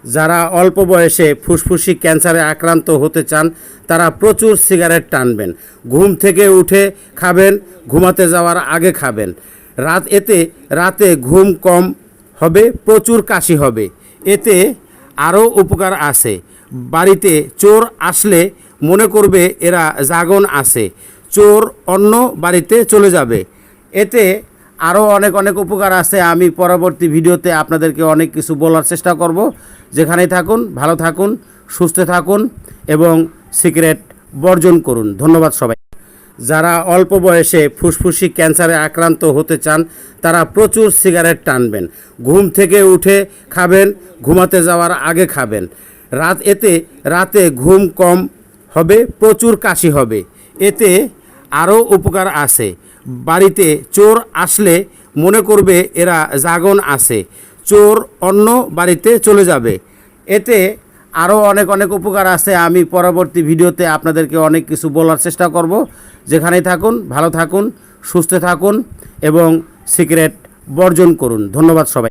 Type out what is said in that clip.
যারা অল্প বয়সে ফুসফুসি ক্যান্সারে আক্রান্ত হতে চান তারা প্রচুর সিগারেট টানবেন। ঘুম থেকে উঠে খাবেন, ঘুমাতে যাওয়ার আগে খাবেন। রাতে ঘুম কম হবে, প্রচুর কাশি হবে। এতে আরও উপকার আছে। বাড়িতে চোর আসলে মনে করবে এরা জাগন আছে, চোর অন্য বাড়িতে চলে যাবে। এতে আরও অনেক উপকার আছে। আমি পরবর্তী ভিডিওতে আপনাদেরকে অনেক কিছু বলার চেষ্টা করব। যেখানেই থাকুন ভালো থাকুন, সুস্থ থাকুন এবং সিগারেট বর্জন করুন। ধন্যবাদ সবাই। যারা অল্প বয়সে ফুসফুসি ক্যান্সারে আক্রান্ত হতে চান তারা প্রচুর সিগারেট টানবেন। ঘুম থেকে উঠে খাবেন, ঘুমাতে যাওয়ার আগে খাবেন। রাতে ঘুম কম হবে, প্রচুর কাশি হবে। এতে আরও উপকার আছে। বাড়িতে চোর আসলে মনে করবে এরা জাগন আছে, চোর অন্য বাড়িতে চলে যাবে। এতে আরও অনেক উপকার আছে। আমি পরবর্তী ভিডিওতে আপনাদেরকে অনেক কিছু বলার চেষ্টা করব। যেখানেই থাকুন ভালো থাকুন, সুস্থ থাকুন এবং সিগারেট বর্জন করুন। ধন্যবাদ সবাই।